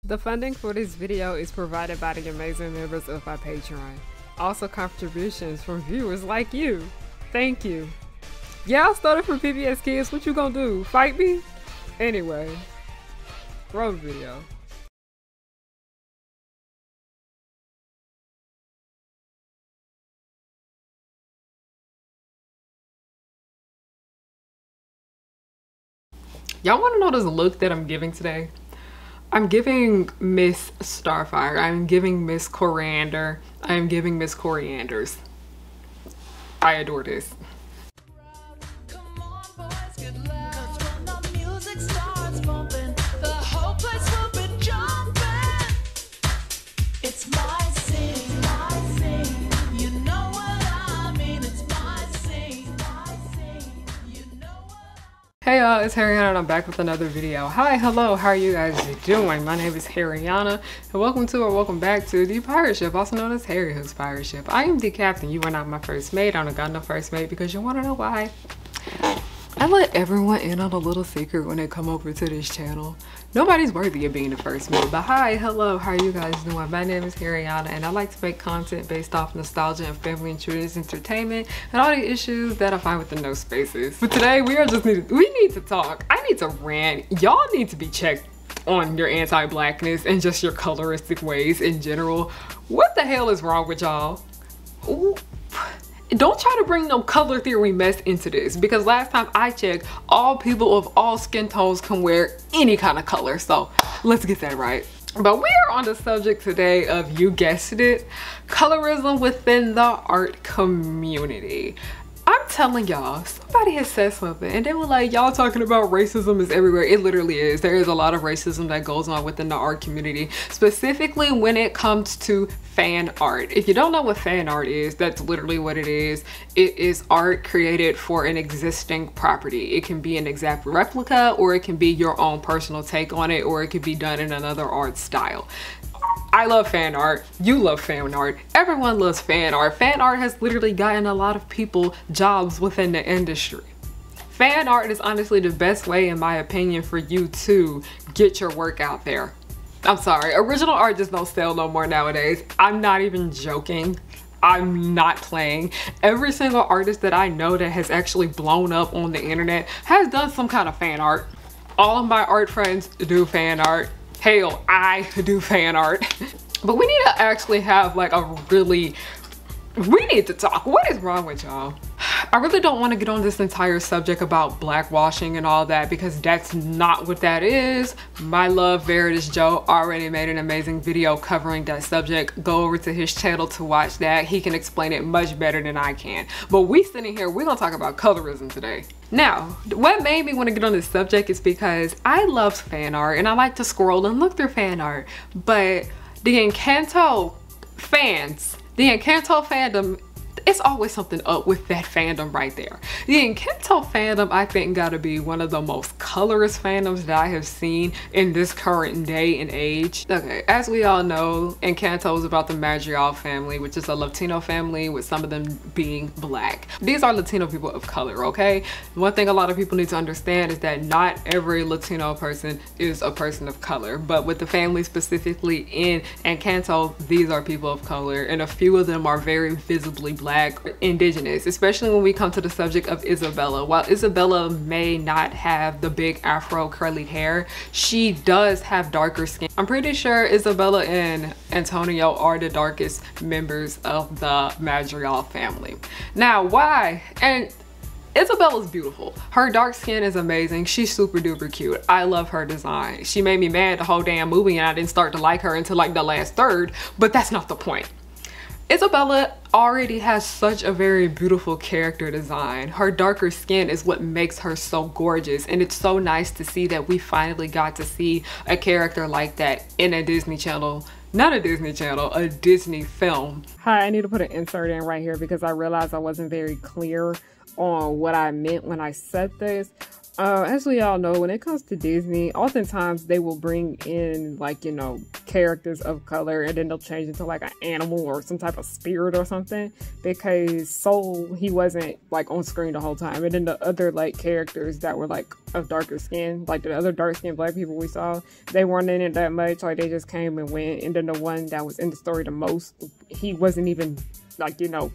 The funding for this video is provided by the amazing members of my Patreon. Also contributions from viewers like you. Thank you. Yeah, I started from PBS Kids. What you gonna do? Fight me? Anyway, roll the video. Y'all want to know this look that I'm giving today? I'm giving Miss Starfire. I'm giving Miss Coriander. I'm giving Miss Corianders. I adore this. Hey y'all, it's Harriyanna and I'm back with another video. Hi, hello, how are you guys doing? My name is Harriyanna and welcome to or welcome back to the pirate ship, also known as Harry Hook's pirate ship. I am the captain. You are not my first mate. I don't got no first mate because you want to know why? I let everyone in on a little secret when they come over to this channel. Nobody's worthy of being the first mate, but hi, hello, how are you guys doing? My name is Harriyanna and I like to make content based off nostalgia and family and children's entertainment and all the issues that I find within those spaces. But today we need to talk. I need to rant. Y'all need to be checked on your anti-blackness and just your coloristic ways in general. What the hell is wrong with y'all? Don't try to bring no color theory mess into this, because last time I checked, all people of all skin tones can wear any kind of color. So let's get that right. But we are on the subject today of, you guessed it, colorism within the art community. I'm telling y'all, somebody has said something and they were like, y'all talking about racism is everywhere. It literally is. There is a lot of racism that goes on within the art community, specifically when it comes to fan art. If you don't know what fan art is, that's literally what it is. It is art created for an existing property. It can be an exact replica, or it can be your own personal take on it, or it could be done in another art style. I love fan art. You love fan art. Everyone loves fan art. Fan art has literally gotten a lot of people jobs within the industry. Fan art is honestly the best way, in my opinion, for you to get your work out there. I'm sorry, original art just don't sell no more nowadays. I'm not even joking. I'm not playing. Every single artist that I know that has actually blown up on the internet has done some kind of fan art. All of my art friends do fan art. Hell, I do fan art. But we need to actually have like we need to talk. What is wrong with y'all? I really don't want to get on this entire subject about blackwashing and all that, because that's not what that is. My love Veritas Joe already made an amazing video covering that subject. Go over to his channel to watch that. He can explain it much better than I can. But we sitting here, we're gonna talk about colorism today. Now, what made me want to get on this subject is because I love fan art and I like to scroll and look through fan art, but the Encanto fandom, it's always something up with that fandom right there. The Encanto fandom, I think, gotta be one of the most colorist fandoms that I have seen in this current day and age. Okay, as we all know, Encanto is about the Madrigal family, which is a Latino family with some of them being black. These are Latino people of color, okay? One thing a lot of people need to understand is that not every Latino person is a person of color, but with the family specifically in Encanto, these are people of color, and a few of them are very visibly black, indigenous, especially when we come to the subject of Isabella. While Isabella may not have the big afro curly hair, she does have darker skin. I'm pretty sure Isabella and Antonio are the darkest members of the Madrigal family. Now, why? And Isabella's beautiful. Her dark skin is amazing. She's super duper cute. I love her design. She made me mad the whole damn movie and I didn't start to like her until like the last third, but that's not the point. Isabella already has such a very beautiful character design. Her darker skin is what makes her so gorgeous, and it's so nice to see that we finally got to see a character like that in a Disney Channel. Not a Disney Channel, a Disney film. Hi, I need to put an insert in right here because I realized I wasn't very clear on what I meant when I said this. As we all know, when it comes to Disney, oftentimes they will bring in, like, you know, characters of color, and then they'll change into like an animal or some type of spirit or something, because Soul, he wasn't like on screen the whole time. And then the other like characters that were like of darker skin, like the other dark skinned black people we saw, they weren't in it that much. Like they just came and went. And then the one that was in the story the most, he wasn't even like, you know,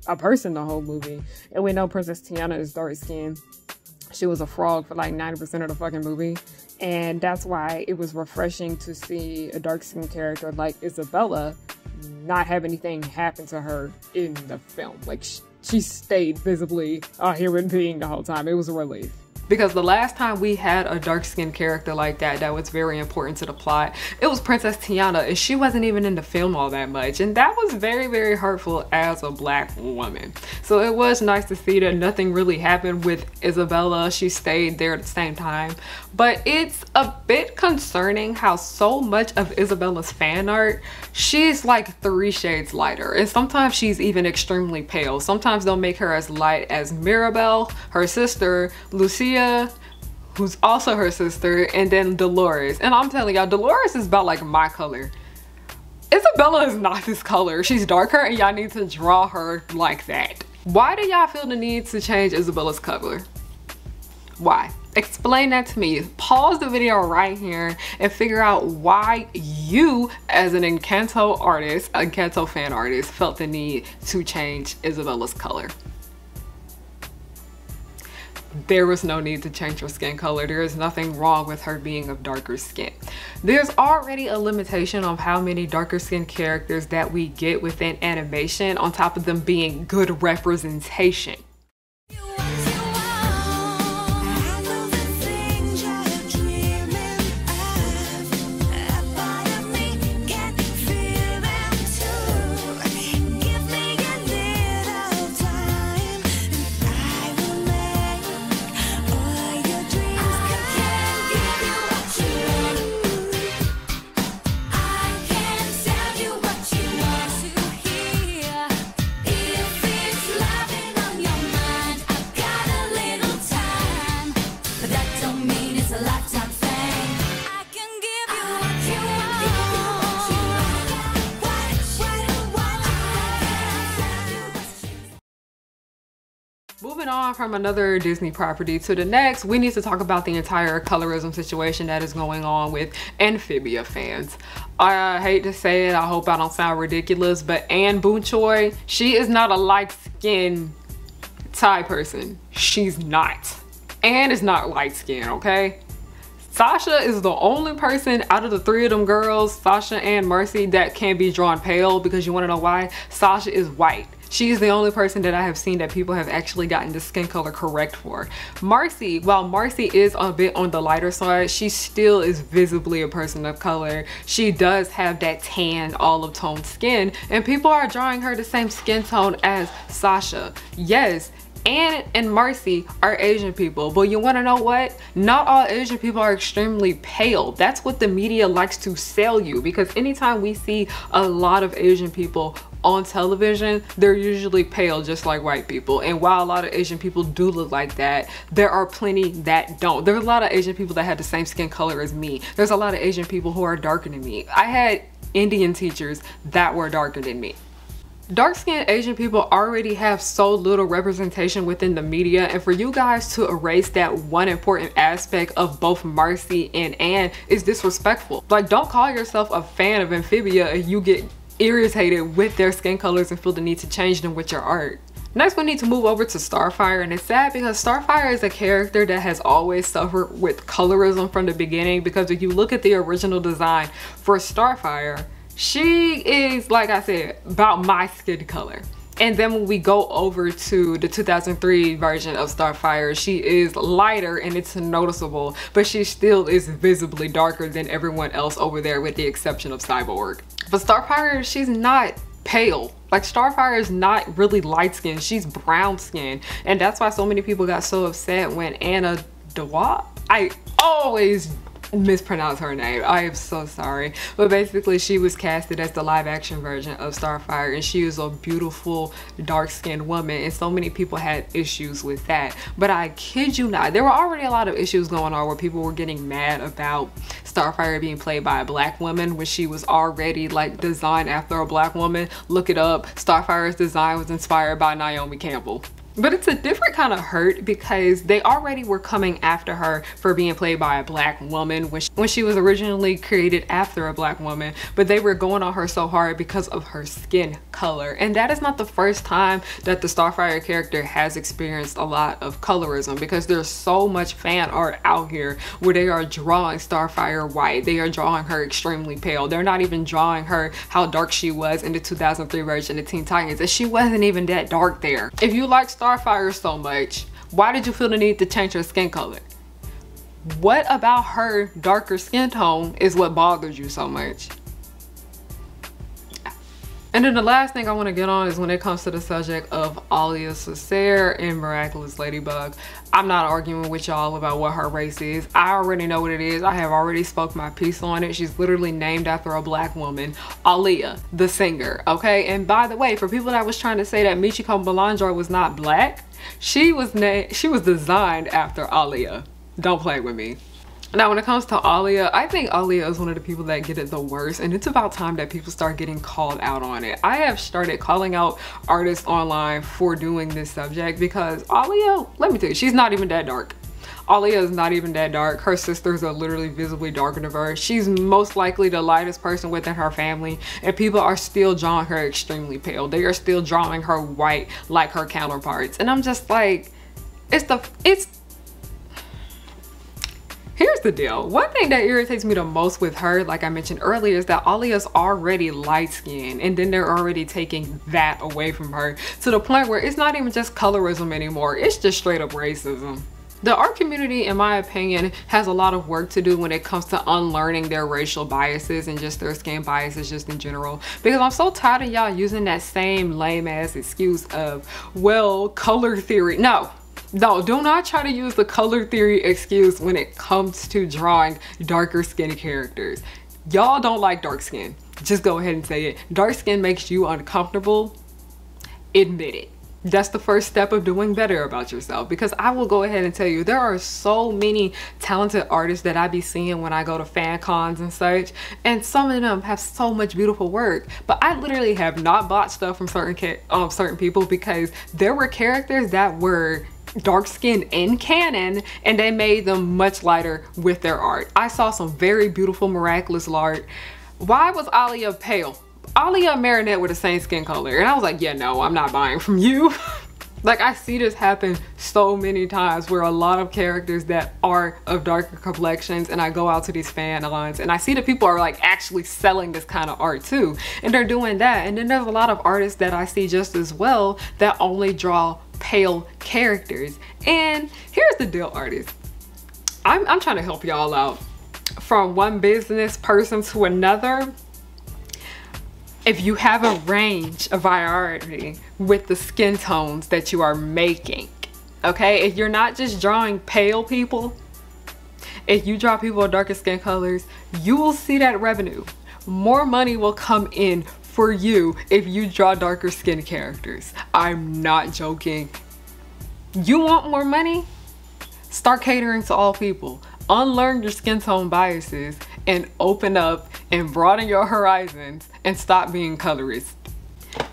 a person the whole movie. And we know Princess Tiana is dark skinned. She was a frog for like 90% of the fucking movie. And that's why it was refreshing to see a dark-skinned character like Isabella not have anything happen to her in the film. Like, she stayed visibly a human being the whole time. It was a relief. Because the last time we had a dark-skinned character like that was very important to the plot, it was Princess Tiana, and she wasn't even in the film all that much. And that was very, very hurtful as a black woman. So it was nice to see that nothing really happened with Isabella. She stayed there at the same time. But it's a bit concerning how so much of Isabella's fan art, she's like 3 shades lighter. And sometimes she's even extremely pale. Sometimes they'll make her as light as Mirabelle, her sister, Lucia, who's also her sister, and then Dolores. And I'm telling y'all, Dolores is about like my color. Isabella is not this color. She's darker, and y'all need to draw her like that. Why do y'all feel the need to change Isabella's color? Why? Explain that to me. Pause the video right here and figure out why you, as an Encanto artist, Encanto fan artist, felt the need to change Isabella's color. There was no need to change her skin color. There is nothing wrong with her being of darker skin. There's already a limitation of how many darker skin characters that we get within animation, on top of them being good representation. Moving on from another Disney property to the next, we need to talk about the entire colorism situation that is going on with Amphibia fans. I hate to say it, I hope I don't sound ridiculous, but Anne Boonchoi, she is not a light-skinned Thai person. She's not. Anne is not light-skinned, okay? Sasha is the only person out of the 3 of them girls, Sasha and Marcy, that can be drawn pale, because you want to know why? Sasha is white. She's the only person that I have seen that people have actually gotten the skin color correct for. Marcy, while Marcy is a bit on the lighter side, she still is visibly a person of color. She does have that tan, olive toned skin, and people are drawing her the same skin tone as Sasha. Yes, Anne and Marcy are Asian people, but you want to know what? Not all Asian people are extremely pale. That's what the media likes to sell you, because anytime we see a lot of Asian people on television, they're usually pale just like white people. And while a lot of Asian people do look like that, there are plenty that don't. There's a lot of Asian people that have the same skin color as me. There's a lot of Asian people who are darker than me. I had Indian teachers that were darker than me. Dark-skinned Asian people already have so little representation within the media, and for you guys to erase that one important aspect of both Marcy and Anne is disrespectful. Like, don't call yourself a fan of Amphibia and you get irritated with their skin colors and feel the need to change them with your art. Next, we need to move over to Starfire, and it's sad because Starfire is a character that has always suffered with colorism from the beginning, because if you look at the original design for Starfire, she is, like I said, about my skin color. And then when we go over to the 2003 version of Starfire, she is lighter and it's noticeable, but she still is visibly darker than everyone else over there with the exception of Cyborg. But Starfire, she's not pale. Like, Starfire is not really light skinned, she's brown skinned. And that's why so many people got so upset when Anna Dewap, I always mispronounce her name. I am so sorry. But basically she was casted as the live action version of Starfire, and she is a beautiful dark-skinned woman, and so many people had issues with that. But I kid you not, there were already a lot of issues going on where people were getting mad about Starfire being played by a black woman when she was already like designed after a black woman. Look it up. Starfire's design was inspired by Naomi Campbell. But it's a different kind of hurt because they already were coming after her for being played by a black woman when she was originally created after a black woman, but they were going on her so hard because of her skin color. And that is not the first time that the Starfire character has experienced a lot of colorism, because there's so much fan art out here where they are drawing Starfire white. They are drawing her extremely pale. They're not even drawing her how dark she was in the 2003 version of Teen Titans, and she wasn't even that dark there. If you like Starfire so much, why did you feel the need to change her skin color? What about her darker skin tone is what bothers you so much? And then the last thing I want to get on is when it comes to the subject of Alia Cessair and Miraculous Ladybug. I'm not arguing with y'all about what her race is. I already know what it is. I have already spoke my piece on it. She's literally named after a black woman, Alia, the singer, okay? And by the way, for people that was trying to say that Michiko Belandro was not black, she was designed after Alia. Don't play with me. Now, when it comes to Alia, I think Alia is one of the people that get it the worst, and it's about time that people start getting called out on it. I have started calling out artists online for doing this subject because Alia, let me tell you, she's not even that dark. Alia is not even that dark. Her sisters are literally visibly darker than her. She's most likely the lightest person within her family, and people are still drawing her extremely pale. They are still drawing her white like her counterparts, and I'm just like, here's the deal. One thing that irritates me the most with her, like I mentioned earlier, is that Alia's already light-skinned, and then they're already taking that away from her to the point where it's not even just colorism anymore. It's just straight up racism. The art community, in my opinion, has a lot of work to do when it comes to unlearning their racial biases and just their skin biases just in general. Because I'm so tired of y'all using that same lame ass excuse of, well, color theory. No, do not try to use the color theory excuse when it comes to drawing darker skinned characters. Y'all don't like dark skin. Just go ahead and say it. Dark skin makes you uncomfortable. Admit it. That's the first step of doing better about yourself, because I will go ahead and tell you there are so many talented artists that I be seeing when I go to fan cons and such, and some of them have so much beautiful work, but I literally have not bought stuff from certain people because there were characters that were dark skinned in canon and they made them much lighter with their art. I saw some very beautiful Miraculous art. Why was Alia pale? Alia and Marinette were the same skin color, and I was like, yeah, no, I'm not buying from you. Like, I see this happen so many times where a lot of characters that are of darker complexions, and I go out to these fan lines and I see that people are like actually selling this kind of art too, and they're doing that. And then there's a lot of artists that I see just as well that only draw pale characters. And here's the deal, artists, I'm trying to help y'all out. From one business person to another, if you have a range of variety with the skin tones that you are making, okay? If you're not just drawing pale people, if you draw people with darker skin colors, you will see that revenue. More money will come in for you if you draw darker skin characters. I'm not joking. You want more money? Start catering to all people. Unlearn your skin tone biases and open up and broaden your horizons and stop being colorist.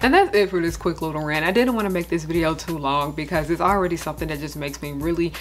And that's it for this quick little rant. I didn't want to make this video too long because it's already something that just makes me really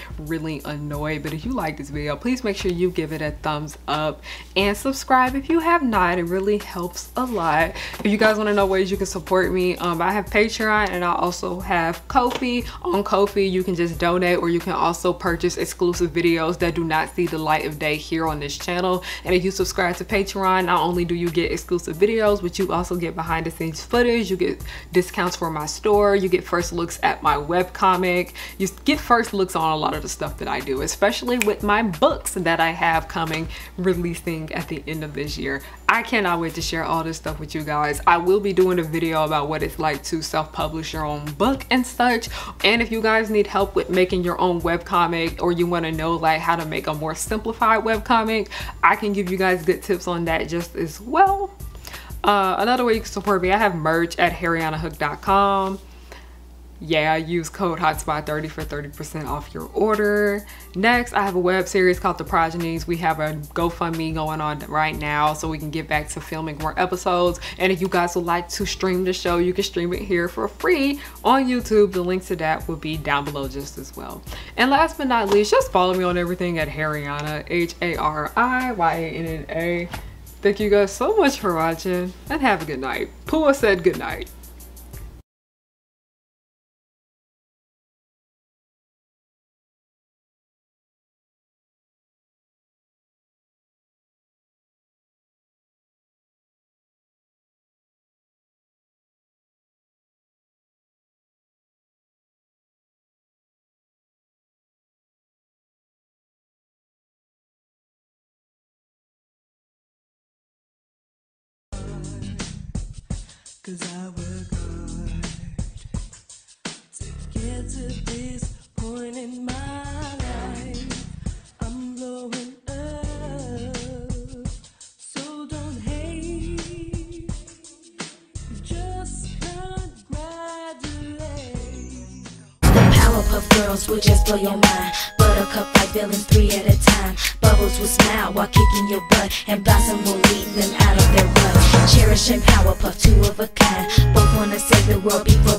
annoyed. But if you like this video, please make sure you give it a thumbs up and subscribe if you have not. It really helps a lot. If you guys want to know ways you can support me, I have Patreon and I also have Ko-fi. On Ko-fi, you can just donate, or you can also purchase exclusive videos that do not see the light of day here on this channel. And if you subscribe to Patreon, not only do you get exclusive videos, but you also get behind the scenes footage. You get get discounts for my store, you get first looks at my webcomic, you get first looks on a lot of the stuff that I do, especially with my books that I have coming, releasing at the end of this year. I cannot wait to share all this stuff with you guys. I will be doing a video about what it's like to self-publish your own book and such. And if you guys need help with making your own webcomic, or you want to know like how to make a more simplified webcomic, I can give you guys good tips on that just as well. Another way you can support me, I have merch at harriyannahook.com. Yeah, use code HOTSPOT30 for 30% off your order. Next, I have a web series called The Progenies. We have a GoFundMe going on right now so we can get back to filming more episodes. And if you guys would like to stream the show, you can stream it here for free on YouTube. The link to that will be down below just as well. And last but not least, just follow me on everything at Harriyanna, HARIYANNA. Thank you guys so much for watching and have a good night. Pua said good night. Cause I work hard to get to this point in my life. I'm blowing up, so don't hate, just congratulate. The Powerpuff Girls will just blow your mind. Buttercup like villains 3 at a time. Bubbles will smile while kicking your butt, and Blossom will lead them out of their ruts. Cherish and Powerpuff, 2 of a kind. Both wanna save the world before